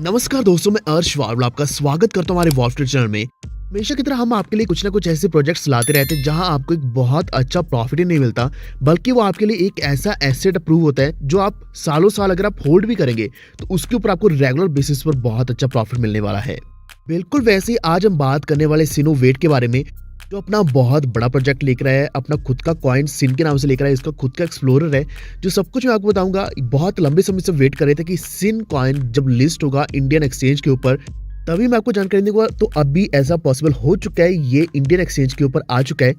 नमस्कार दोस्तों, मैं अर्श वावला आपका स्वागत करता हूँ हमारे वॉल्फ ट्रेड चैनल में। हमेशा की तरह हम आपके लिए कुछ ना कुछ ऐसे प्रोजेक्ट्स लाते रहते हैं जहां आपको एक बहुत अच्छा प्रॉफिट ही नहीं मिलता, बल्कि वो आपके लिए एक ऐसा एसेट अप्रूव होता है जो आप सालों साल अगर आप होल्ड भी करेंगे तो उसके ऊपर आपको रेगुलर बेसिस पर बहुत अच्छा प्रॉफिट मिलने वाला है। बिल्कुल वैसे ही आज हम बात करने वाले सिनोवेट के बारे में, जो अपना बहुत बड़ा प्रोजेक्ट लेकर आया है, अपना खुद का कॉइन सिन के नाम से लेकर आया है, इसका खुद का एक्सप्लोरर है। जो सब कुछ मैं आपको बताऊंगा, बहुत लंबे समय से वेट कर रहे थे कि सिन कॉइन जब लिस्ट होगा इंडियन एक्सचेंज के ऊपर तभी मैं आपको जानकारी दूंगा। तो अभी ऐसा पॉसिबल हो चुका है, ये इंडियन एक्सचेंज के ऊपर आ चुका है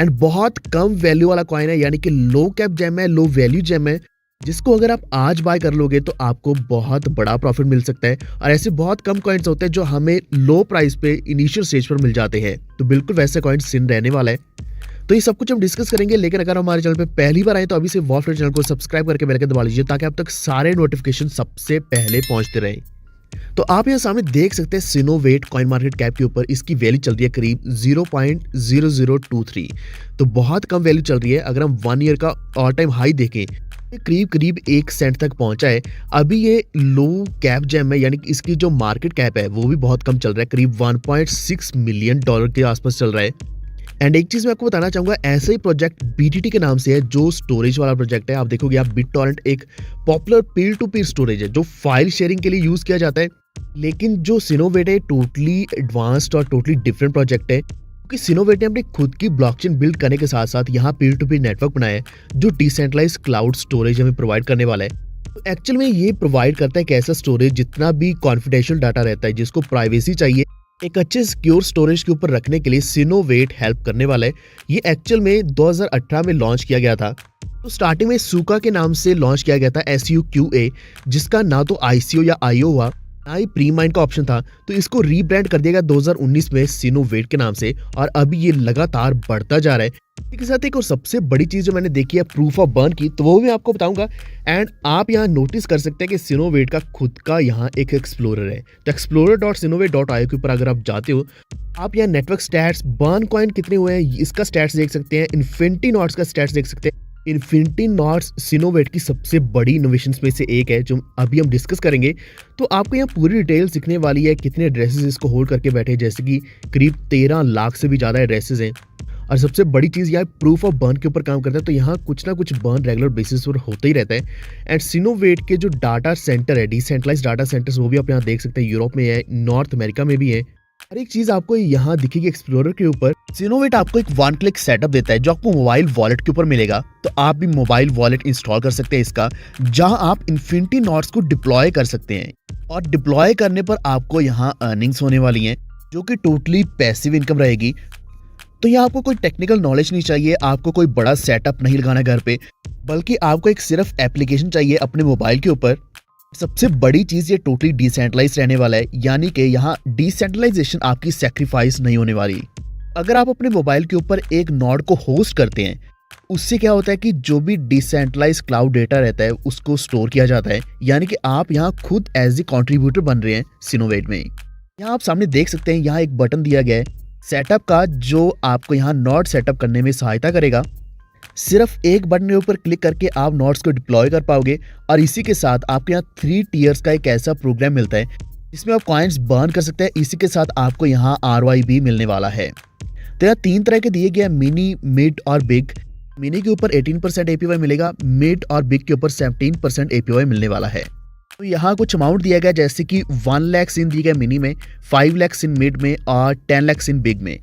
एंड बहुत कम वैल्यू वाला कॉइन है, यानी कि लो कैप जेम है, लो वैल्यू जेम है, जिसको अगर आप आज बाय कर लोगे तो आपको बहुत बड़ा प्रॉफिट मिल सकता है। और ऐसे बहुत कम कॉइन्स होते हैं जो हमें लो प्राइस पे इनिशियल स्टेज पर मिल जाते हैं, तो बिल्कुल वैसे कॉइन सिन रहने वाला है। तो ये सब कुछ हम डिस्कस करेंगे, लेकिन अगर हमारे चैनल पे पहली बार आए तो अभी से वॉल्फ ट्रेड चैनल को सब्सक्राइब करके बेल आइकन दबा लीजिए ताकि आप तक सारे नोटिफिकेशन सबसे पहले पहुंचते रहें। तो आप यहाँ सामने देख सकते हैं सिनोवेट कॉइन मार्केट कैप के ऊपर इसकी वैल्यू चल रही है करीब 0.0023। तो बहुत कम वैल्यू चल रही है। अगर हम 1 ईयर का ऑल टाइम हाई देखें, ये करीब करीब 1 सेंट तक पहुंचा है। अभी ये लो कैप जेम है, यानी कि इसकी जो मार्केट कैप है वो भी बहुत कम चल रहा है, करीब 1.6 मिलियन डॉलर के आसपास चल रहा है। एंड एक चीज मैं आपको बताना चाहूंगा, ऐसा ही प्रोजेक्ट बीटीटी के नाम से है, जो स्टोरेज वाला प्रोजेक्ट है। आप देखोगे, आप बिटटॉरेंट एक popular peer to peer storage है जो फाइल शेयरिंग के लिए यूज किया जाता है। लेकिन जो सिनोवेट है टोटली एडवांस्ड और टोटली डिफरेंट प्रोजेक्ट है, क्योंकि सिनोवेट ने अपनी खुद की ब्लॉकचेन बिल्ड करने के साथ साथ यहाँ पीयर टू पीयर नेटवर्क बनाया है जो डिसेंट्रलाइज क्लाउड स्टोरेज हमें प्रोवाइड करने वाला है। तो एक्चुअल में ये प्रोवाइड करता है एक ऐसा स्टोरेज जितना भी कॉन्फिडेंशियल डाटा रहता है, जिसको प्राइवेसी चाहिए, एक अच्छे सिक्योर स्टोरेज के ऊपर रखने के लिए सिनोवेट हेल्प करने वाला है। ये एक्चुअल में 2018 में लॉन्च किया गया था। तो स्टार्टिंग में सूका के नाम से लॉन्च किया गया था, SUQA, जिसका ना तो ICO या IO हुआ, ना ही प्री माइंड का ऑप्शन था। तो इसको रीब्रांड कर दिया गया 2019 में सिनोवेट के नाम से, और अभी ये लगातार बढ़ता जा रहा है। इसी के साथ एक और सबसे बड़ी चीज जो मैंने देखी है प्रूफ ऑफ बर्न की, तो वो भी मैं आपको बताऊंगा। एंड आप यहाँ नोटिस कर सकते हैं कि सिनोवेट का खुद का यहाँ एक एक्सप्लोरर है। तो explorer.sinovate.io के ऊपर अगर आप जाते हो, आप यहाँ नेटवर्क स्टैट्स, बर्न कॉइन कितने हुए हैं इसका स्टैट्स देख सकते हैं, इन्फिनिटी नॉट्स का स्टैट्स देख सकते हैं। इन्फिनिटी नॉट्स सिनोवेट की सबसे बड़ी इनोवेशंस में से एक है, जो अभी हम डिस्कस करेंगे। तो आपको यहाँ पूरी डिटेल्स दिखने वाली है, कितने एड्रेसेस इसको होल्ड करके बैठे हैं, जैसे कि करीब 13 लाख से भी ज़्यादा एड्रेसेस हैं। और सबसे बड़ी चीज़ यह प्रूफ ऑफ बर्न के ऊपर काम करता है, तो यहाँ कुछ ना कुछ बर्न रेगुलर बेसिस पर होता ही रहता है। एंड सिनोवेट के जो डाटा सेंटर है, डिसेंट्रलाइज्ड डाटा सेंटर्स, वो भी आप यहाँ देख सकते हैं, यूरोप में है, नॉर्थ अमेरिका में भी है। हर एक चीज आपको यहाँ दिखेगी एक्सप्लोरर के ऊपर। सिनोवेट आपको एक 1 क्लिक सेटअप देता है जो आपको मोबाइल वॉलेट के ऊपर मिलेगा। तो आप भी मोबाइल वॉलेट इंस्टॉल कर सकते हैं इसका, जहां आप इन्फिनिटी नॉट्स को डिप्लॉय कर सकते हैं। और डिप्लॉय करने पर आपको यहाँ अर्निंग्स होने वाली हैं, जो कि टोटली पैसिव इनकम रहेगी। तो यहाँ आपको कोई टेक्निकल नॉलेज नहीं चाहिए, आपको कोई बड़ा सेटअप नहीं लगाना घर पे, बल्कि आपको एक सिर्फ एप्लीकेशन चाहिए अपने मोबाइल के ऊपर। सबसे बड़ी चीज, ये टोटली डिसेंट्रलाइज रहने वाला है, यानी कि यहाँ डिसेंट्रलाइजेशन आपकी सैक्रिफाइस नहीं होने वाली। अगर आप अपने मोबाइल के ऊपर एक नोड को होस्ट करते हैं, उससे क्या होता है कि जो भी डिसेंट्रलाइज क्लाउड डेटा रहता है उसको स्टोर किया जाता है, यानी कि आप यहाँ खुद एज ए कॉन्ट्रीब्यूटर बन रहे हैं सिनोवेट में। यहाँ आप सामने देख सकते हैं, यहाँ एक बटन दिया गया है सेटअप का, जो आपको यहाँ नोड सेटअप करने में सहायता करेगा। सिर्फ एक बटन के ऊपर क्लिक करके आप नोड्स को डिप्लॉय कर पाओगे, और इसी के साथ आपको यहाँ 3 टीयर्स का एक ऐसा प्रोग्राम मिलता है जिसमें आप कॉइन्स बर्न कर सकते हैं। इसी के साथ आपको यहाँ ROI भी मिलने वाला है। तो यहाँ 3 तरह के दिए गए, मिनी, मिड और बिग। मिनी के ऊपर 18% APY मिलेगा, मिड और बिग के ऊपर 17% APY मिलने वाला है। तो यहाँ कुछ अमाउंट दिया गया, जैसे कि 1 लाख सिन दी गई मिनी में, 5 लाख सिन मिड में और 10 लाख सिन बिग में।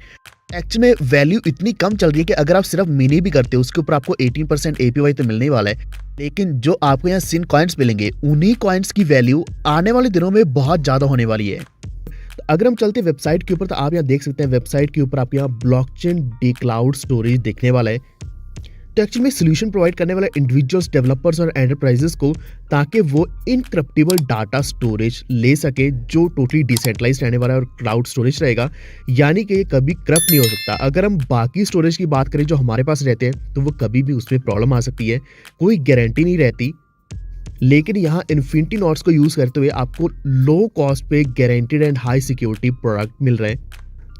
एक्चुअली में वैल्यू इतनी कम चल रही है कि अगर आप सिर्फ मिनी भी करते हो उसके ऊपर आपको 18% APY तो मिलने वाला है, लेकिन जो आपको यहाँ सिन कॉइन्स मिलेंगे, उन्हीं कॉइन्स की वैल्यू आने वाले दिनों में बहुत ज़्यादा होने वाली है। तो अगर हम चलते वेबसाइट के ऊपर, तो आप यहाँ देख सकते हैं वेबसाइट के ऊपर आपको यहाँ ब्लॉकचेन डी क्लाउड स्टोरेज देखने वाला है। तो एक्चुअली में सोल्यूशन प्रोवाइड करने वाला इंडिविजुअल्स, डेवलपर्स और एंटरप्राइजेस को, ताकि वो इनक्रप्टेबल डाटा स्टोरेज ले सके जो टोटली डिसेंट्रलाइज रहने वाला है और क्लाउड स्टोरेज रहेगा, यानी कि ये कभी करप्ट नहीं हो सकता। अगर हम बाकी स्टोरेज की बात करें जो हमारे पास रहते हैं, तो वो कभी भी उसमें प्रॉब्लम आ सकती है, कोई गारंटी नहीं रहती। लेकिन यहाँ इन्फिनिटी नॉट्स को यूज करते हुए आपको लो कॉस्ट पे guaranteed and high security product मिल रहे हैं।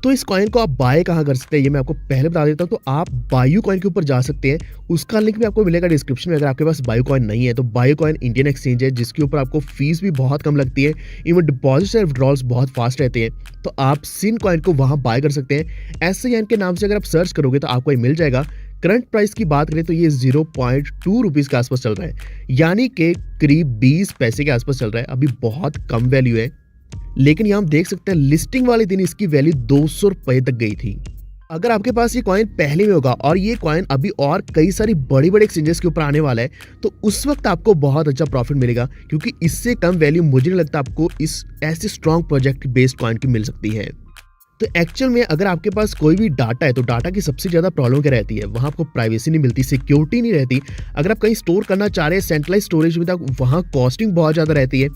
तो इस कॉइन को आप बाय कहाँ कर सकते हैं ये मैं आपको पहले बता देता हूँ। तो आप बायो कॉइन के ऊपर जा सकते हैं, उसका लिंक भी आपको मिलेगा डिस्क्रिप्शन में। अगर आपके पास बायो कॉइन नहीं है तो बायो कॉइन इंडियन एक्सचेंज है जिसके ऊपर आपको फीस भी बहुत कम लगती है, इवन डिपॉजिट्स और विड्रॉल्स बहुत फास्ट रहते हैं। तो आप सिन कॉइन को वहाँ बाय कर सकते हैं। SIN के नाम से अगर आप सर्च करोगे तो आपको ये मिल जाएगा। करंट प्राइस की बात करें तो ये 0.2 रुपीज़ के आसपास चल रहा है, यानी कि करीब 20 पैसे के आसपास चल रहा है। अभी बहुत कम वैल्यू है, लेकिन यहाँ हम देख सकते हैं लिस्टिंग वाले दिन इसकी वैल्यू 200 रुपए तक गई थी। अगर आपके पास ये कॉइन पहले में होगा और ये कॉइन अभी और कई सारी बड़ी बड़ी एक्सचेंजेस के ऊपर आने वाला है, तो उस वक्त आपको बहुत अच्छा प्रॉफिट मिलेगा, क्योंकि इससे कम वैल्यू मुझे नहीं लगता आपको इस ऐसे स्ट्रॉन्ग प्रोजेक्ट बेस्ड कॉइन की मिल सकती है। तो एक्चुअल में अगर आपके पास कोई भी डाटा है तो डाटा की सबसे ज़्यादा प्रॉब्लम क्या रहती है, वहाँ आपको प्राइवेसी नहीं मिलती, सिक्योरिटी नहीं रहती। अगर आप कहीं स्टोर करना चाह रहे हैं सेंट्रलाइज स्टोरेज में तो वहाँ कॉस्टिंग बहुत ज़्यादा रहती है।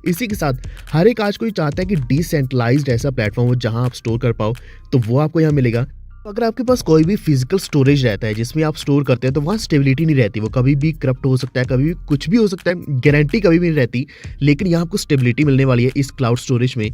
इसी के साथ हर एक आज कोई चाहता है कि डिसेंट्रलाइज्ड ऐसा प्लेटफॉर्म हो जहाँ आप स्टोर कर पाओ, तो वो आपको यहाँ मिलेगा। तो अगर आपके पास कोई भी फिजिकल स्टोरेज रहता है जिसमें आप स्टोर करते हैं तो वहाँ स्टेबिलिटी नहीं रहती, वो कभी भी करप्ट हो सकता है, कभी भी कुछ भी हो सकता है, गारंटी कभी भी नहीं रहती। लेकिन यहाँ आपको स्टेबिलिटी मिलने वाली है इस क्लाउड स्टोरेज में।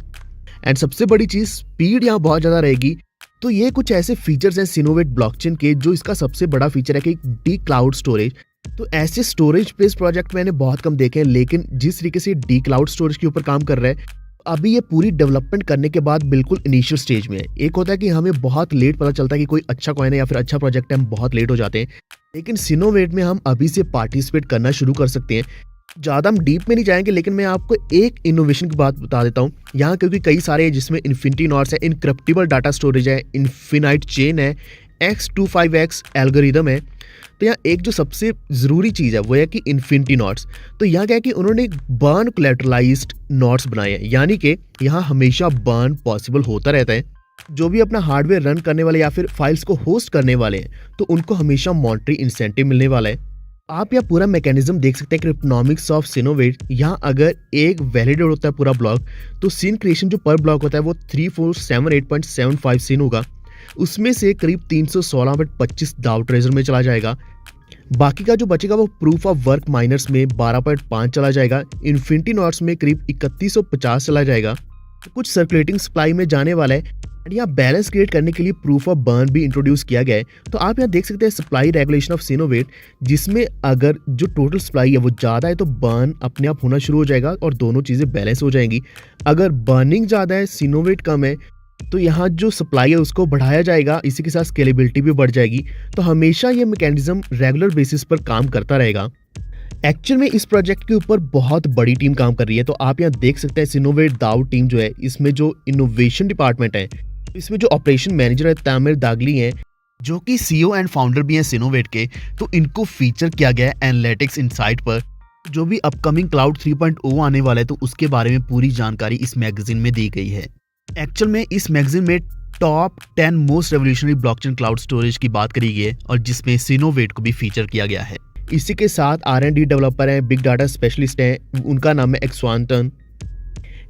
एंड सबसे बड़ी चीज़ स्पीड यहाँ बहुत ज़्यादा रहेगी। तो ये कुछ ऐसे फीचर्स हैं सिनोवेट ब्लॉकचेन के, जो इसका सबसे बड़ा फीचर है कि डी क्लाउड स्टोरेज। तो ऐसे स्टोरेज बेस्ड प्रोजेक्ट मैंने बहुत कम देखे हैं, लेकिन जिस तरीके से डी क्लाउड स्टोरेज के ऊपर काम कर रहा है, अभी ये पूरी डेवलपमेंट करने के बाद बिल्कुल इनिशियल स्टेज में है। एक होता है कि हमें बहुत लेट पता चलता है कि कोई अच्छा कॉइन है या फिर अच्छा प्रोजेक्ट है, हम बहुत लेट हो जाते हैं, लेकिन सिनोवेट में हम अभी से पार्टिसिपेट करना शुरू कर सकते हैं। ज़्यादा हम डीप में नहीं जाएंगे, लेकिन मैं आपको एक इनोवेशन की बात बता देता हूँ यहाँ, क्योंकि कई सारे हैं जिसमें इन्फिनिटी नॉट्स है, इनक्रप्टिबल डाटा स्टोरेज है, इन्फिनाइट चेन है, X25X एल्गोरिदम है। तो यहाँ एक जो सबसे ज़रूरी चीज़ है वो है कि इन्फिनिटी नॉट्स। तो यहाँ क्या है कि उन्होंने बर्न कोलैटरलाइज्ड नॉट्स बनाए हैं, यानी कि यहाँ हमेशा बर्न पॉसिबल होता रहता है। जो भी अपना हार्डवेयर रन करने वाले या फिर फाइल्स को होस्ट करने वाले हैं तो उनको हमेशा मॉनेटरी इंसेंटिव मिलने वाला है। आप यह पूरा मैकेनिज्म देख सकते हैं क्रिप्टोनॉमिक्स ऑफ सिनोवेट। यहाँ अगर एक वैलिडेट होता है पूरा ब्लॉक, तो सिन क्रिएशन जो पर ब्लॉक होता है वो 3478.75 सिन होगा। उसमें से करीब 316.25 दाव ट्रेजर में चला जाएगा। बाकी का जो बचेगा वो प्रूफ ऑफ वर्क माइनर्स में 12.5 चला जाएगा। इन्फिनिटी नॉट्स में करीब 3150 चला जाएगा। कुछ सर्कुलेटिंग सप्लाई में जाने वाला है। यहाँ बैलेंस क्रिएट करने के लिए प्रूफ ऑफ बर्न भी इंट्रोड्यूस किया गया है। तो आप यहाँ देख सकते हैं सप्लाई रेगुलेशन ऑफ सिनोवेट, जिसमें अगर जो टोटल सप्लाई है वो ज़्यादा है तो बर्न अपने आप होना शुरू हो जाएगा और दोनों चीज़ें बैलेंस हो जाएंगी। अगर बर्निंग ज़्यादा है, सिनोवेट कम है, तो यहाँ जो सप्लाई है उसको बढ़ाया जाएगा, इसी के साथ स्केलेबिलिटी भी बढ़ जाएगी। तो हमेशा ये मैकेनिज्म रेगुलर बेसिस पर काम करता रहेगा। एक्चुअल में इस प्रोजेक्ट के ऊपर बहुत बड़ी टीम काम कर रही है। तो आप यहाँ देख सकते हैं सिनोवेट दाव टीम जो है, इसमें जो इनोवेशन डिपार्टमेंट है, इसमें जो ऑपरेशन मैनेजर है तामिर दागली हैं, जो कि CEO एंड फाउंडर भी हैं सिनोवेट के। तो इनको फीचर किया गया है एनालिटिक्स इनसाइट पर। जो भी अपकमिंग क्लाउड 3.0 आने वाला है तो उसके बारे में पूरी जानकारी इस मैगजीन में दी गई है। एक्चुअल में इस मैगजीन में top 10 most revolutionary blockchain cloud storage की बात करी गई है और जिसमें सिनोवेट को भी फीचर किया गया है। इसी के साथ R&D डेवलपर हैं, बिग डाटा स्पेशलिस्ट हैं, उनका नाम है एक्सवांटन।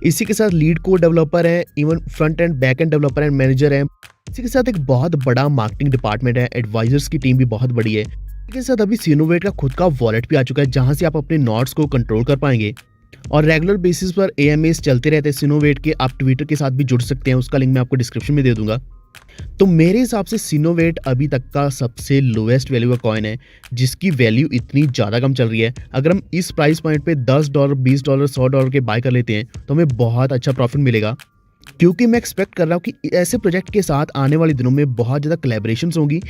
इसी के साथ लीड कोड डेवलपर है, even front end back end developer and manager है। इसी के साथ एक बहुत बड़ा मार्केटिंग डिपार्टमेंट है, एडवाइजर्स की टीम भी बहुत बड़ी है। इसी के साथ अभी सिनोवेट का खुद का वॉलेट भी आ चुका है, जहां से आप अपने नोट्स को कंट्रोल कर पाएंगे और रेगुलर बेसिस पर AMAs चलते रहते हैं सिनोवेट के। आप ट्विटर के साथ भी जुड़ सकते हैं, उसका लिंक मैं आपको डिस्क्रिप्शन में दे दूंगा। तो मेरे हिसाब से सिनोवेट अभी तक का सबसे लोएस्ट वैल्यू का कॉइन है, जिसकी वैल्यू इतनी ज़्यादा कम चल रही है। अगर हम इस प्राइस पॉइंट पे $10, $20, $100 के बाय कर लेते हैं तो हमें बहुत अच्छा प्रॉफिट मिलेगा, क्योंकि मैं एक्सपेक्ट कर रहा हूँ कि ऐसे प्रोजेक्ट के साथ आने वाले दिनों में बहुत ज़्यादा कोलैबोरेशंस होंगी,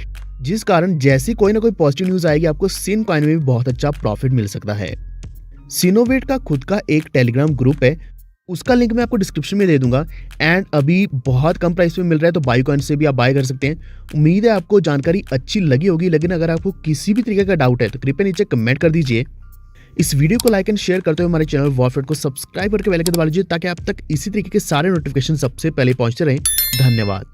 जिस कारण जैसी कोई ना कोई पॉजिटिव न्यूज़ आएगी आपको सिन कॉइन में भी बहुत अच्छा प्रॉफिट मिल सकता है। सिनोवेट का खुद का एक टेलीग्राम ग्रुप है, उसका लिंक मैं आपको डिस्क्रिप्शन में दे दूंगा। एंड अभी बहुत कम प्राइस में मिल रहा है, तो बाय कॉइन से भी आप बाय कर सकते हैं। उम्मीद है आपको जानकारी अच्छी लगी होगी, लेकिन अगर आपको किसी भी तरीके का डाउट है तो कृपया नीचे कमेंट कर दीजिए। इस वीडियो को लाइक एंड शेयर करते हुए हमारे चैनल वॉरफेट को सब्सक्राइब करके बेल आइकन दबा लीजिए, ताकि आप तक इसी तरीके के सारे नोटिफिकेशन सबसे पहले पहुंचते रहें। धन्यवाद।